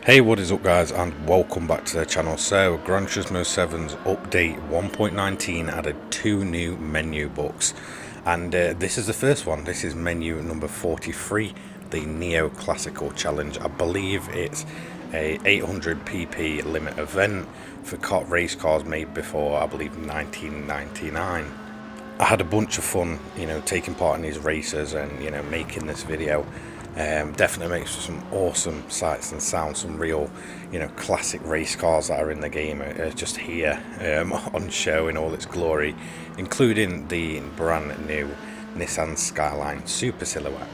Hey, what is up guys, and welcome back to the channel. So Gran Turismo 7's update 1.19 added two new menu books, and this is the first one. This is menu number 43, the Neo Classical Challenge. I believe it's a 800 pp limit event for race cars made before, I believe, 1999. I had a bunch of fun, taking part in these races and, making this video. Definitely makes for some awesome sights and sounds. Some real, classic race cars that are in the game are just here on show in all its glory, including the brand new Nissan Skyline Super Silhouette.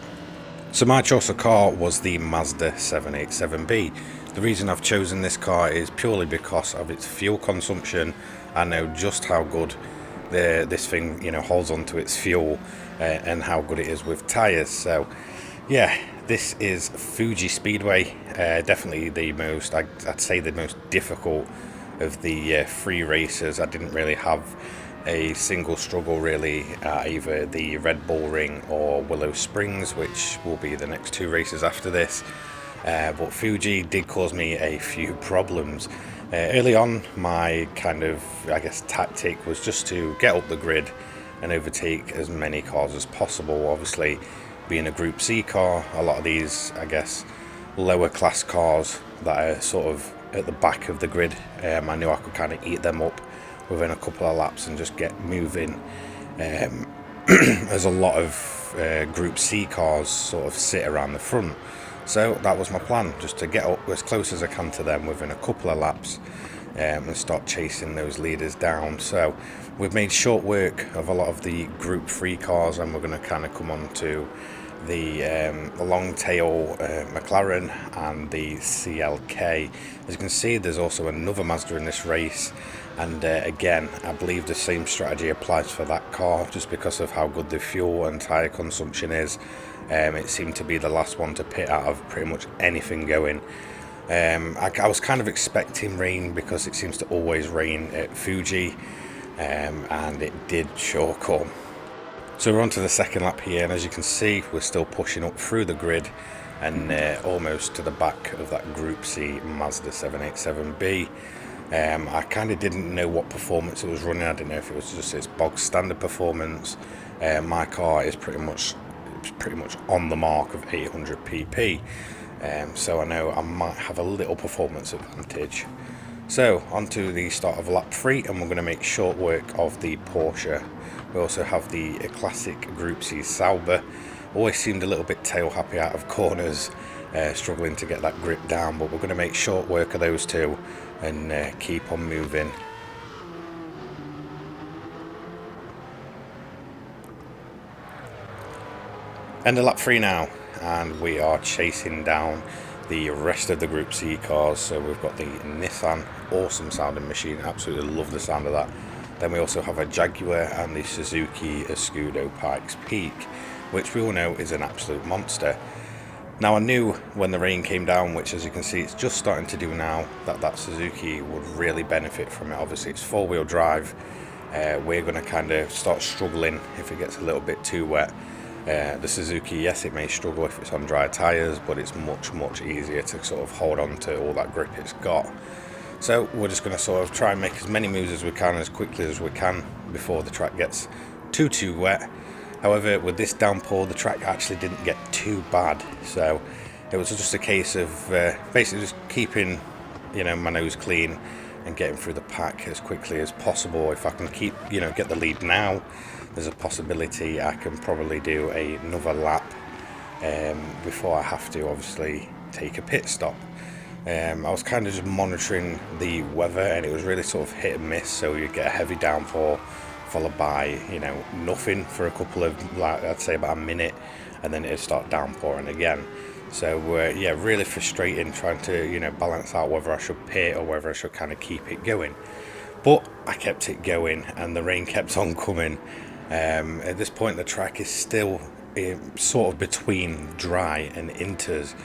So my choice of car was the Mazda 787B. The reason I've chosen this car is purely because of its fuel consumption. I know just how good this thing holds on to its fuel and how good it is with tires. So yeah, this is Fuji Speedway, definitely the most, I'd say the most difficult of the three races. I didn't really have a single struggle really at either the Red Bull Ring or Willow Springs, which will be the next two races after this. But Fuji did cause me a few problems. Early on, my kind of, tactic was just to get up the grid and overtake as many cars as possible. Obviously, being a Group C car, a lot of these, lower class cars that are sort of at the back of the grid, I knew I could kind of eat them up within a couple of laps and just get moving. There's a lot of Group C cars sort of sit around the front. So that was my plan, just to get up as close as I can to them within a couple of laps and start chasing those leaders down. So we've made short work of a lot of the Group 3 cars, and we're going to kind of come on to the long tail McLaren and the CLK. As you can see, there's also another Mazda in this race, and again, I believe the same strategy applies for that car, just because of how good the fuel and tyre consumption is. It seemed to be the last one to pit out of pretty much anything going. I was kind of expecting rain, because it seems to always rain at Fuji, and it did sure come. So we're on to the second lap here, and as you can see, we're still pushing up through the grid and almost to the back of that Group C Mazda 787B. I kind of didn't know what performance it was running. I didn't know if it was just its bog standard performance. My car is pretty much on the mark of 800 pp, so I know I might have a little performance advantage. So on to the start of lap 3, and we're going to make short work of the Porsche. We also have the classic Group C Sauber. Always seemed a little bit tail happy out of corners, struggling to get that grip down, but we're going to make short work of those two and keep on moving. End of lap 3 now, and we are chasing down the rest of the Group C cars. So we've got the Nissan, awesome sounding machine, absolutely love the sound of that. Then we also have a Jaguar and the Suzuki Escudo Pikes Peak, which we all know is an absolute monster. Now, I knew when the rain came down, which as you can see it's just starting to do now, that Suzuki would really benefit from it. Obviously it's four-wheel drive. We're going to kind of start struggling if it gets a little bit too wet. The Suzuki, yes, it may struggle if it's on dry tyres, but it's much easier to sort of hold on to all that grip it's got. So we're just going to sort of try and make as many moves as we can, as quickly as we can, before the track gets too wet. However, with this downpour, the track actually didn't get too bad, so it was just a case of basically just keeping my nose clean and getting through the pack as quickly as possible. If I can get the lead now, there's a possibility I can probably do another lap before I have to obviously take a pit stop. I was kind of just monitoring the weather, and it was really sort of hit and miss. So you get a heavy downpour followed by nothing for a couple of, I'd say about a minute, and then it'd start downpouring again. So yeah, really frustrating trying to balance out whether I should pit or whether I should kind of keep it going. But I kept it going, and the rain kept on coming. At this point, the track is still sort of between dry and inters.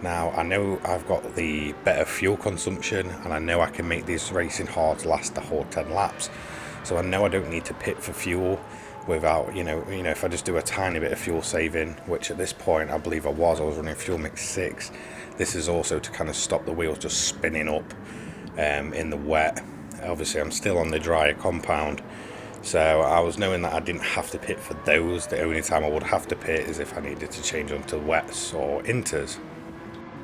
Now, I know I've got the better fuel consumption, and I know I can make these racing hards last the whole 10 laps. So I know I don't need to pit for fuel, without, if I just do a tiny bit of fuel saving, which at this point I believe I was running fuel mix 6. This is also to kind of stop the wheels just spinning up in the wet. Obviously I'm still on the drier compound, so I was knowing that I didn't have to pit for those. The only time I would have to pit is if I needed to change onto wets or inters.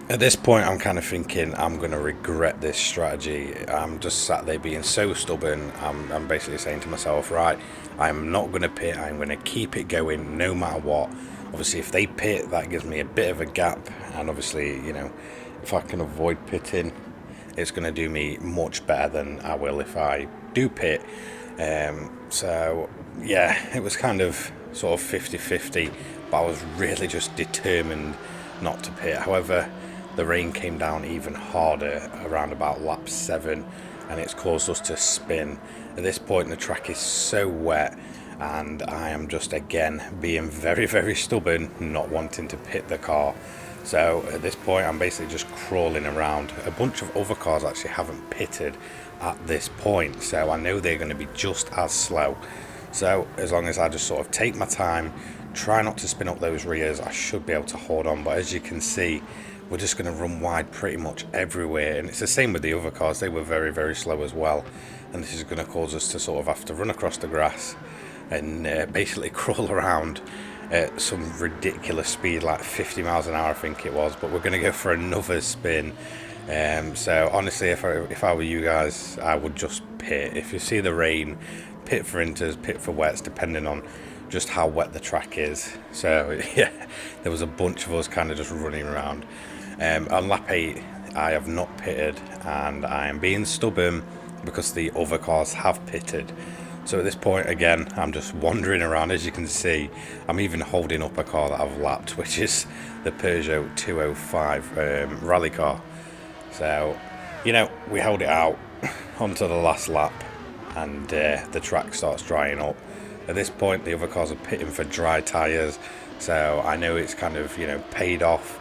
At this point I'm kind of thinking I'm going to regret this strategy. I'm just sat there being so stubborn. I'm basically saying to myself, right, I'm not going to pit, I'm going to keep it going no matter what. Obviously if they pit, that gives me a bit of a gap, and obviously, if I can avoid pitting, it's going to do me much better than I will if I do pit. So yeah, it was kind of sort of 50-50, but I was really just determined not to pit. However, the rain came down even harder around about lap 7, and it's caused us to spin. At this point the track is so wet, and I am just again being very, very stubborn, not wanting to pit the car. So at this point I'm basically just crawling around. A bunch of other cars actually haven't pitted at this point, so I know they're going to be just as slow. So as long as I just sort of take my time, try not to spin up those rears, I should be able to hold on. But as you can see, we're just going to run wide pretty much everywhere, and it's the same with the other cars. They were very, very slow as well, and this is going to cause us to sort of have to run across the grass and basically crawl around at some ridiculous speed, like 50 miles an hour I think it was. But we're going to go for another spin. So honestly, if I were you guys, I would just pit. If you see the rain, pit for inters, pit for wets, depending on just how wet the track is. So yeah, there was a bunch of us kind of just running around. On lap 8 I have not pitted, and I am being stubborn because the other cars have pitted. So at this point again I'm just wandering around. As you can see, I'm even holding up a car that I've lapped, which is the Peugeot 205 rally car. So we held it out onto the last lap, and the track starts drying up. At this point the other cars are pitting for dry tyres, so I know it's kind of paid off.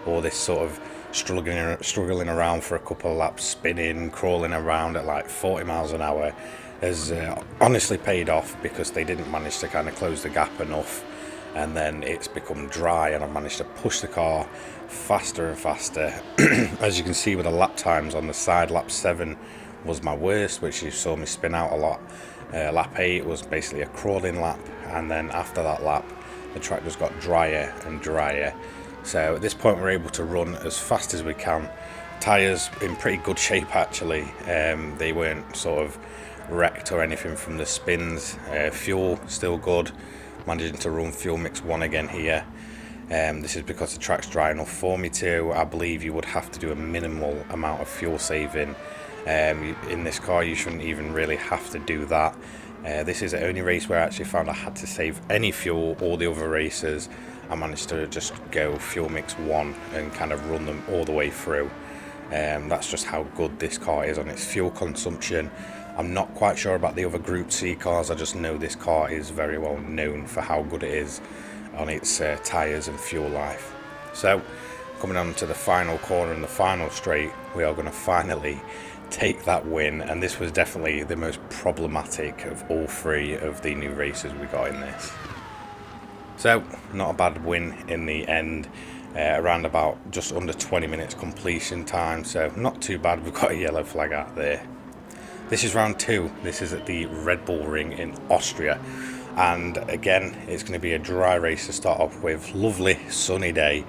All this sort of struggling around for a couple of laps, spinning, crawling around at like 40 miles an hour has honestly paid off, because they didn't manage to kind of close the gap enough, and then it's become dry and I managed to push the car faster and faster. As you can see with the lap times on the side, lap 7 was my worst, which you saw me spin out a lot. Lap 8 was basically a crawling lap, and then after that lap the track just got drier and drier. So at this point we're able to run as fast as we can. Tyres in pretty good shape actually. They weren't sort of wrecked or anything from the spins. Fuel still good, managing to run fuel mix 1 again here. This is because the track's dry enough for me to. I believe you would have to do a minimal amount of fuel saving. In this car you shouldn't even really have to do that. This is the only race where I actually found I had to save any fuel. All the other races I managed to just go fuel mix 1 and kind of run them all the way through. That's just how good this car is on its fuel consumption. I'm not quite sure about the other Group C cars. I just know this car is very well known for how good it is on its tyres and fuel life. So coming on to the final corner and the final straight, we are going to finally take that win, and this was definitely the most problematic of all 3 of the new races we got in this. So not a bad win in the end, around about just under 20 minutes completion time, so not too bad. We've got a yellow flag out there. This is round 2. This is at the Red Bull Ring in Austria, and again it's going to be a dry race to start off with. Lovely sunny day,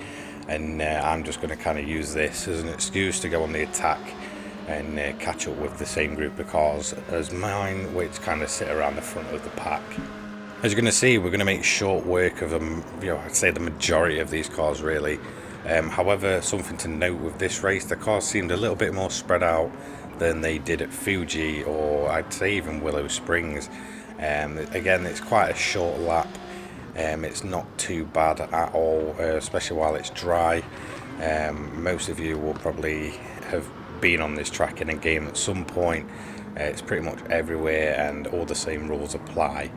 and I'm just going to kind of use this as an excuse to go on the attack and catch up with the same group of cars as mine, which kind of sit around the front of the pack. As you're going to see, we're going to make short work of them, I'd say the majority of these cars really. However, something to note with this race, the cars seemed a little bit more spread out than they did at Fuji, or I'd say even Willow Springs. Again, it's quite a short lap. It's not too bad at all, especially while it's dry. Most of you will probably have been on this track in a game at some point. It's pretty much everywhere and all the same rules apply.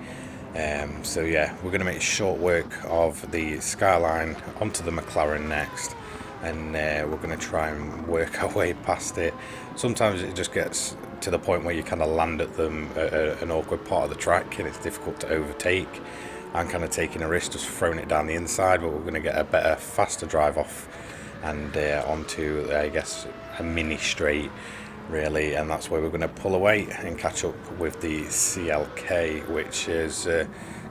So yeah, we're going to make short work of the Skyline onto the McLaren next, and we're going to try and work our way past it. Sometimes it just gets to the point where you kind of land at them at an awkward part of the track and it's difficult to overtake. I'm kind of taking a risk, just throwing it down the inside, but we're going to get a better, faster drive off and onto, I guess, a mini straight, really, and that's where we're going to pull away and catch up with the CLK, which is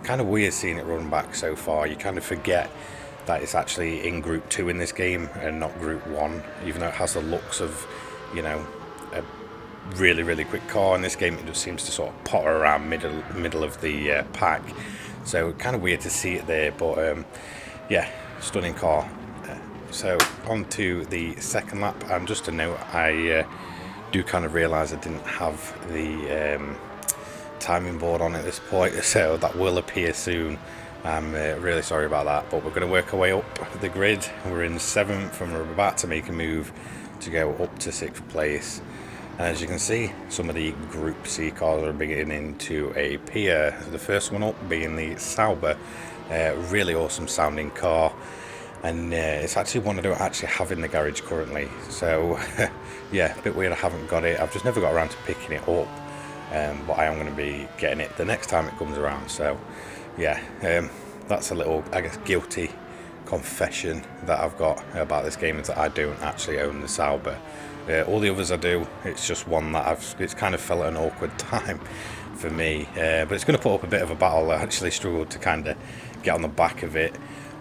kind of weird seeing it run back so far. You kind of forget that it's actually in Group 2 in this game and not Group 1, even though it has the looks of, you know, a really quick car. In this game it just seems to sort of potter around middle of the pack, so kind of weird to see it there, but yeah, stunning car. So on to the second lap, and just a note, I do kind of realise I didn't have the timing board on at this point, so that will appear soon. I'm really sorry about that, but we're going to work our way up the grid. We're in 7th and we're about to make a move to go up to 6th place. And as you can see, some of the Group C cars are beginning to appear. The first one up being the Sauber, really awesome sounding car. And it's actually one I don't actually have in the garage currently. So yeah, a bit weird I haven't got it. I've just never got around to picking it up. But I am going to be getting it the next time it comes around. So yeah, that's a little, I guess, guilty confession that I've got about this game, is that I don't actually own the Sauber. All the others I do. It's just one that it's kind of fell at an awkward time for me, but it's going to put up a bit of a battle. I actually struggled to kind of get on the back of it,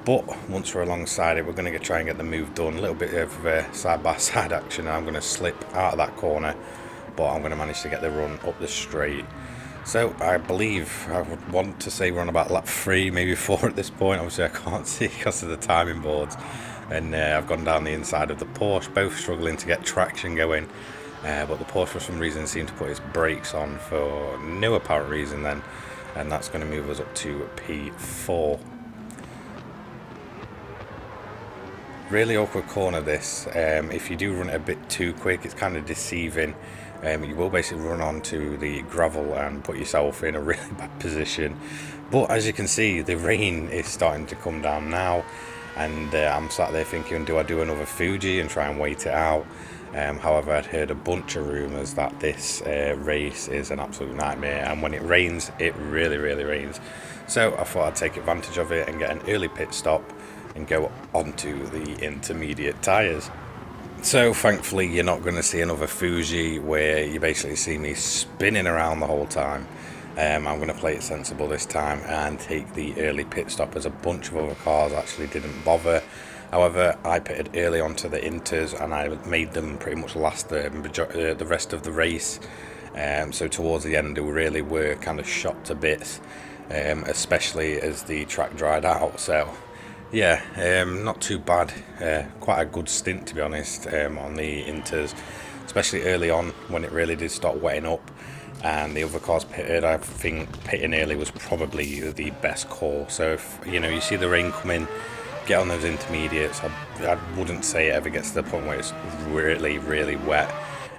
but once we're alongside it, we're going to try and get the move done. A little bit of side-by-side action. I'm going to slip out of that corner, but I'm going to manage to get the run up the straight. So I believe I would want to say we're on about lap 3, maybe 4 at this point. Obviously I can't see because of the timing boards, and I've gone down the inside of the Porsche, both struggling to get traction going, but the Porsche for some reason seemed to put its brakes on for no apparent reason then, and that's going to move us up to P4. Really awkward corner this. If you do run it a bit too quick, it's kind of deceiving. You will basically run onto the gravel and put yourself in a really bad position. But as you can see, the rain is starting to come down now, and I'm sat there thinking, do I do another Fuji and try and wait it out? However, I'd heard a bunch of rumours that this race is an absolute nightmare, and when it rains, it really rains. So I thought I'd take advantage of it and get an early pit stop and go onto the intermediate tyres. So thankfully you're not going to see another Fuji where you basically see me spinning around the whole time. I'm going to play it sensible this time and take the early pit stop, as a bunch of other cars actually didn't bother. However, I pitted early onto the Inters and I made them pretty much last the rest of the race. So towards the end they really were kind of shot to bits, especially as the track dried out. So yeah, not too bad. Quite a good stint, to be honest, on the Inters, especially early on when it really did start wetting up and the other cars pitted. I think pitting early was probably the best call. So if you see the rain coming, get on those intermediates. I wouldn't say it ever gets to the point where it's really wet.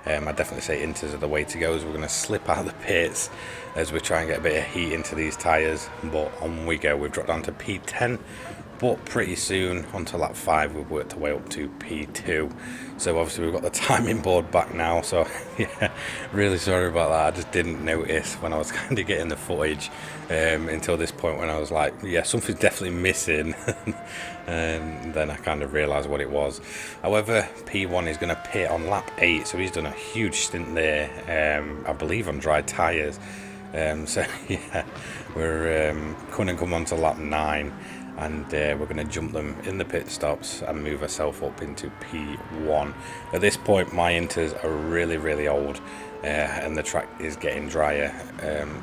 I definitely say Inters are the way to go, as we're going to slip out of the pits as we try and get a bit of heat into these tyres. But on we go. We've dropped down to P10, but pretty soon onto lap 5 we've worked our way up to P2. So obviously we've got the timing board back now, so yeah, really sorry about that. I just didn't notice when I was kind of getting the footage until this point, when I was like, yeah, something's definitely missing. And then I kind of realised what it was. However, P1 is going to pit on lap 8, so he's done a huge stint there, I believe on dry tyres. So yeah, we're going to come on to lap 9, and we're going to jump them in the pit stops and move ourselves up into P1. At this point my Inters are really old, and the track is getting drier.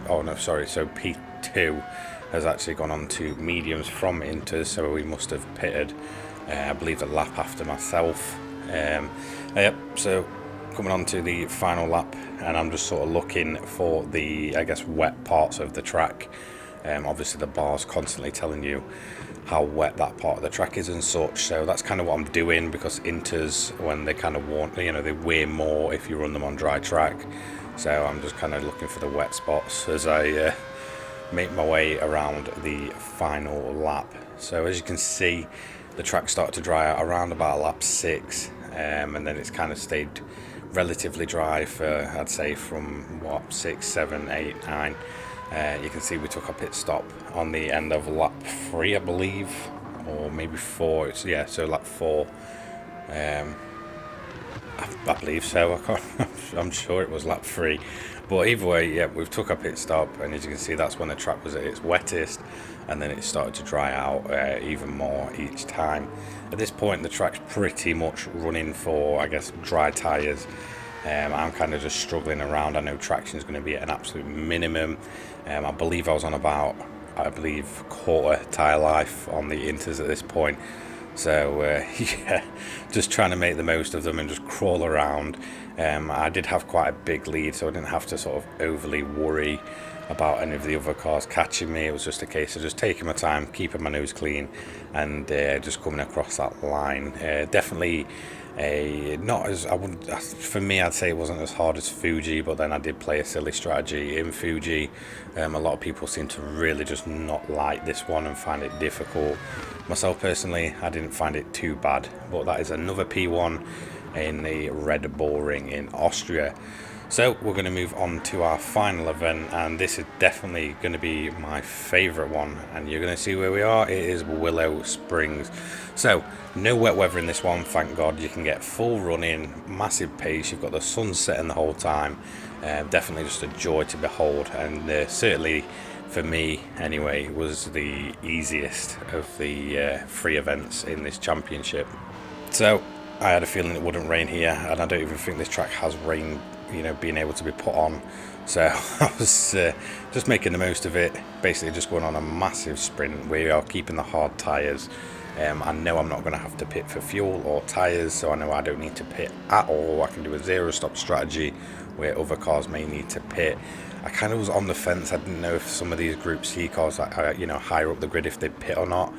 Oh no, sorry, so P2 has actually gone on to mediums from Inters, so we must have pitted I believe a lap after myself. Yep, so coming on to the final lap, and I'm just sort of looking for the, I guess, wet parts of the track. Obviously the bar's constantly telling you how wet that part of the track is and such, so that's kind of what I'm doing, because Inters, when they kind of want, they weigh more if you run them on dry track. So I'm just kind of looking for the wet spots as I make my way around the final lap. So as you can see, the track started to dry out around about lap 6, and then it's kind of stayed relatively dry for, I'd say, from what, 6, 7, 8, 9. You can see we took a pit stop on the end of lap 3, I believe, or maybe 4. It's, yeah, so lap 4. I believe so. I'm sure it was lap 3. But either way, yeah, we've took a pit stop, and as you can see, that's when the track was at its wettest, and then it started to dry out even more each time. At this point, the track's pretty much running for, I guess, dry tyres. I'm kind of just struggling around. I know traction is going to be at an absolute minimum. I believe I was on about, quarter tyre life on the inters at this point. So yeah, just trying to make the most of them and just crawl around. I did have quite a big lead, so I didn't have to sort of overly worry about any of the other cars catching me. It was just a case of just taking my time, keeping my nose clean, and just coming across that line. Definitely not as, I wouldn't, for me, I'd say it wasn't as hard as Fuji, but then I did play a silly strategy in Fuji. A lot of people seem to really just not like this one and find it difficult. Myself personally, I didn't find it too bad, but that is another P1 in the Red Bull Ring in Austria. So we're going to move on to our final event, and this is definitely going to be my favourite one, and you're going to see where we are. It is Willow Springs. So no wet weather in this one, thank God. You can get full running, massive pace, you've got the sun setting the whole time. Definitely just a joy to behold, and certainly for me anyway was the easiest of the 3 events in this championship. So I had a feeling it wouldn't rain here, and I don't even think this track has rain, being able to be put on. So I was just making the most of it, basically just going on a massive sprint. We are keeping the hard tyres. I know I'm not going to have to pit for fuel or tyres, so I know I don't need to pit at all. I can do a zero stop strategy where other cars may need to pit. I kind of was on the fence. I didn't know if some of these Group C cars, higher up the grid, if they pit or not.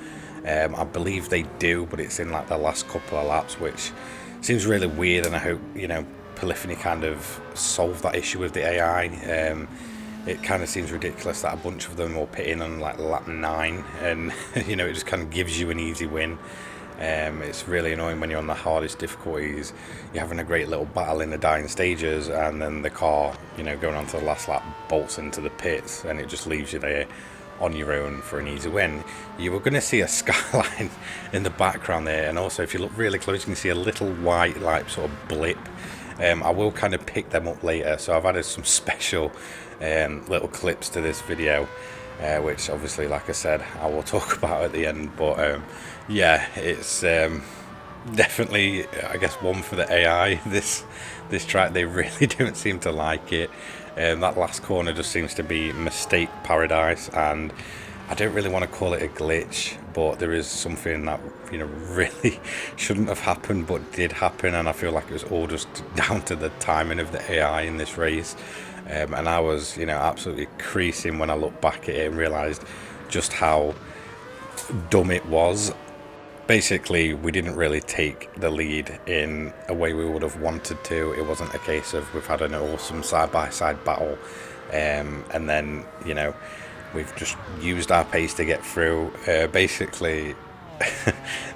I believe they do, but it's in like the last couple of laps, which seems really weird, and I hope Polyphony kind of solved that issue with the AI. It kind of seems ridiculous that a bunch of them will pit in on like lap 9, and it just kind of gives you an easy win. It's really annoying when you're on the hardest difficulties. You're having a great little battle in the dying stages, and then the car, going on to the last lap, bolts into the pits, and it just leaves you there on your own for an easy win. You were going to see a skyline in the background there, and also if you look really close, you can see a little white sort of blip. I will kind of pick them up later, so I've added some special little clips to this video, which obviously, like I said, I will talk about at the end. But yeah, it's definitely, I guess, one for the AI. This track, they really don't seem to like it. That last corner just seems to be mistake paradise, and I don't really want to call it a glitch, but there is something that really shouldn't have happened but did happen, and I feel like it was all just down to the timing of the AI in this race. And I was absolutely creasing when I looked back at it and realised just how dumb it was. Basically, we didn't really take the lead in a way we would have wanted to. It wasn't a case of we've had an awesome side-by-side battle, and then we've just used our pace to get through. Basically,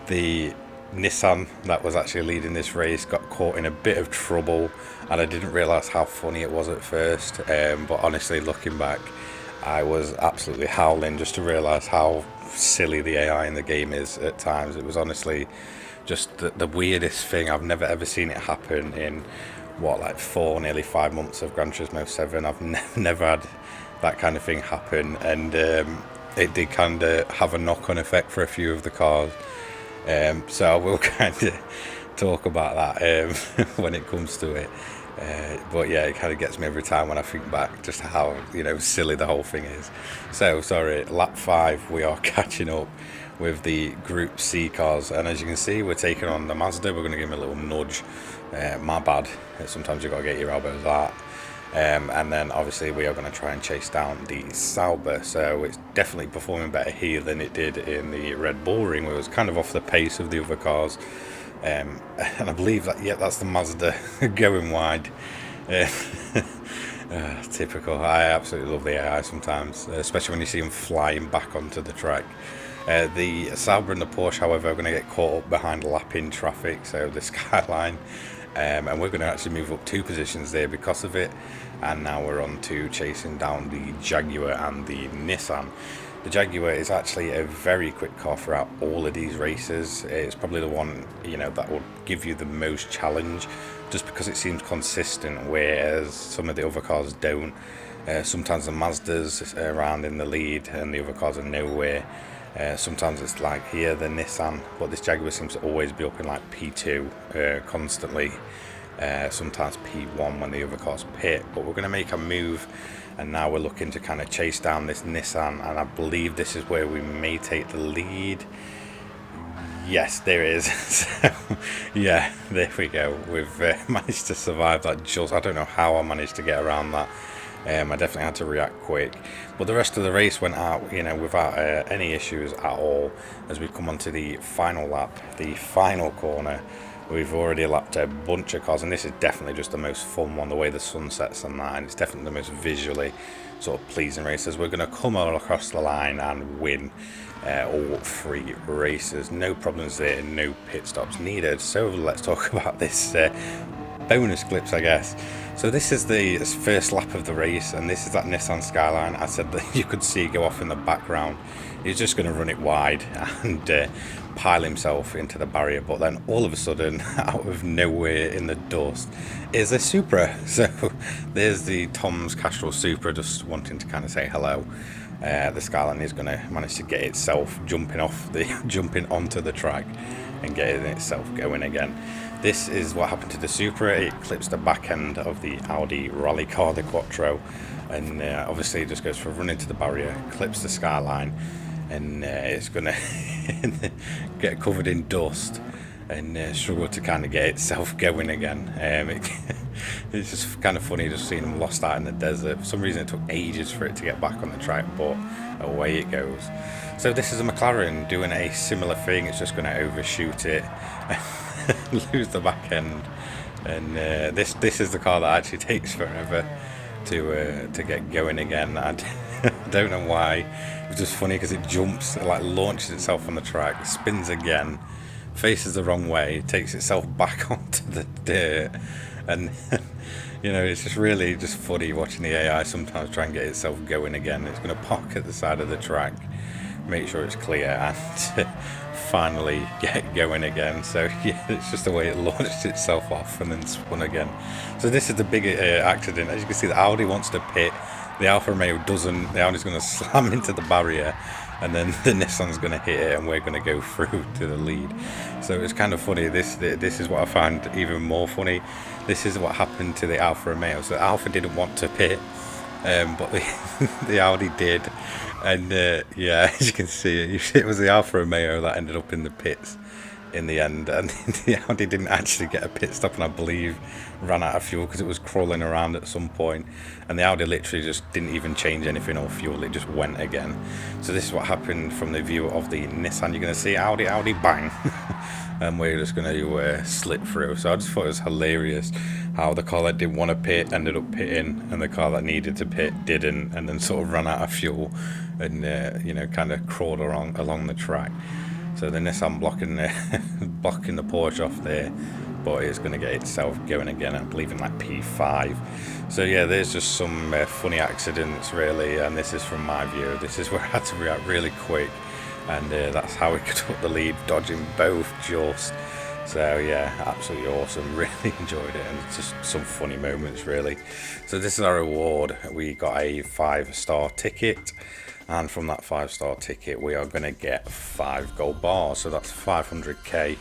the Nissan that was actually leading this race got caught in a bit of trouble, and I didn't realise how funny it was at first. But honestly, looking back, I was absolutely howling just to realise how silly the AI in the game is at times. It was honestly just the weirdest thing. I've never ever seen it happen in 4, nearly 5 months of Gran Turismo 7. I've never had that kind of thing happen, and it did kind of have a knock-on effect for a few of the cars. So I will kind of talk about that when it comes to it. But yeah, it kind of gets me every time when I think back just how silly the whole thing is. So sorry, lap 5 we are catching up with the Group C cars, and as you can see, we're taking on the Mazda. We're going to give him a little nudge. My bad. Sometimes you've got to get your elbows out. And then obviously we are going to try and chase down the Sauber. So it's definitely performing better here than it did in the Red Bull Ring, where it was kind of off the pace of the other cars. And I believe that, yeah, that's the Mazda going wide. Typical. I absolutely love the AI sometimes, especially when you see them flying back onto the track. The Sauber and the Porsche, however, are going to get caught up behind lapping traffic, so the Skyline, and we're going to actually move up 2 positions there because of it. And now we're on to chasing down the Jaguar and the Nissan. The Jaguar is actually a very quick car throughout all of these races. It's probably the one, you know, that will give you the most challenge, just because it seems consistent, whereas some of the other cars don't. Sometimes the Mazda's around in the lead and the other cars are nowhere. Sometimes it's like here, the Nissan, but this Jaguar seems to always be up in like P2 constantly. Sometimes P1 when the other cars pit. But we're going to make a move, and now we're looking to kind of chase down this Nissan, and I believe this is where we may take the lead. Yes, there is. So, yeah, there we go. We've managed to survive that. Just, I don't know how I managed to get around that. I definitely had to react quick, but the rest of the race went out, you know, without any issues at all. As we come onto the final lap, the final corner, we've already lapped a bunch of cars, and this is definitely just the most fun one, the way the sun sets on that, and it's definitely the most visually sort of pleasing races. We're going to come all across the line and win all 3 races. No problems there, no pit stops needed. So let's talk about this bonus clips, I guess. So this is the first lap of the race, and this is that Nissan Skyline I said that you could see go off in the background. He's just going to run it wide and pile himself into the barrier, but then all of a sudden, out of nowhere in the dust, is a Supra. So there's the Tom's Castrol Supra just wanting to kind of say hello. The Skyline is going to manage to get itself jumping onto the track and getting itself going again. This is what happened to the Supra. It clips the back end of the Audi rally car, the Quattro, and obviously it just goes for a run into the barrier, clips the Skyline, and it's going to get covered in dust and struggle to kind of get itself going again. It's just kind of funny just seeing them lost out in the desert. For some reason it took ages for it to get back on the track, but away it goes. So this is a McLaren doing a similar thing. It's just going to overshoot it lose the back end, and this is the car that actually takes forever to get going again. I don't know why. It's just funny because it jumps, it like launches itself on the track, spins again, faces the wrong way, takes itself back onto the dirt, and you know, it's just really just funny watching the AI sometimes try and get itself going again. It's going to park at the side of the track, make sure it's clear, and finally get going again. So yeah, it's just the way it launched itself off and then spun again. So this is the big accident. As you can see, the Audi wants to pit, the Alfa Romeo doesn't. The Audi's going to slam into the barrier, and then the Nissan's going to hit it, and we're going to go through to the lead. So it's kind of funny. This is what I found even more funny. This is what happened to the Alfa Romeo. So the Alfa didn't want to pit, but the Audi did, and yeah, as you can see, it was the Alfa Romeo that ended up in the pits in the end, and the Audi didn't actually get a pit stop, and I believe ran out of fuel because it was crawling around at some point, and the Audi literally just didn't even change anything or fuel, it just went again. So this is what happened from the view of the Nissan. You're going to see Audi bang, and we're just going to slip through. So I just thought it was hilarious how the car that didn't want to pit ended up pitting, and the car that needed to pit didn't, and then sort of ran out of fuel and you know, kind of crawled along the track. So the Nissan blocking the Porsche off there, but it's going to get itself going again, I believe in like P5. So yeah, there's just some funny accidents really, and this is from my view. This is where I had to react really quick, and that's how we could up the lead, dodging both just. So yeah, absolutely awesome, really enjoyed it, and just some funny moments really. So this is our reward. We got a 5-star ticket, and from that 5-star ticket we are going to get 5 gold bars, so that's 500k.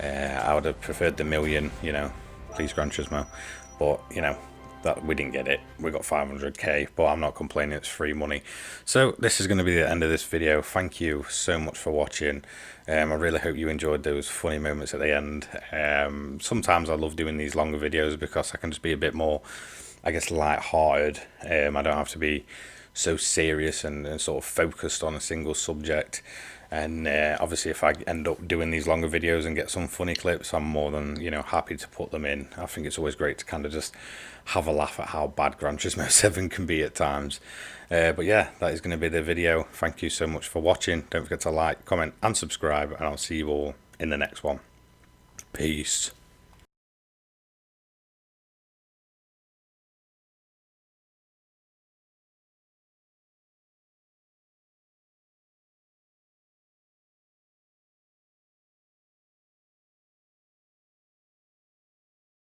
I would have preferred the million, you know, please Gran Turismo, but you know, that we didn't get it. We got 500k, but I'm not complaining, it's free money. So this is going to be the end of this video. Thank you so much for watching. I really hope you enjoyed those funny moments at the end. Sometimes I love doing these longer videos because I can just be a bit more, I guess, light-hearted. I don't have to be so serious and sort of focused on a single subject. And obviously if I end up doing these longer videos and get some funny clips, I'm more than, you know, happy to put them in. I think it's always great to kind of just have a laugh at how bad Gran Turismo 7 can be at times. But yeah, that is going to be the video. Thank you so much for watching. Don't forget to like, comment and subscribe, and I'll see you all in the next one. Peace.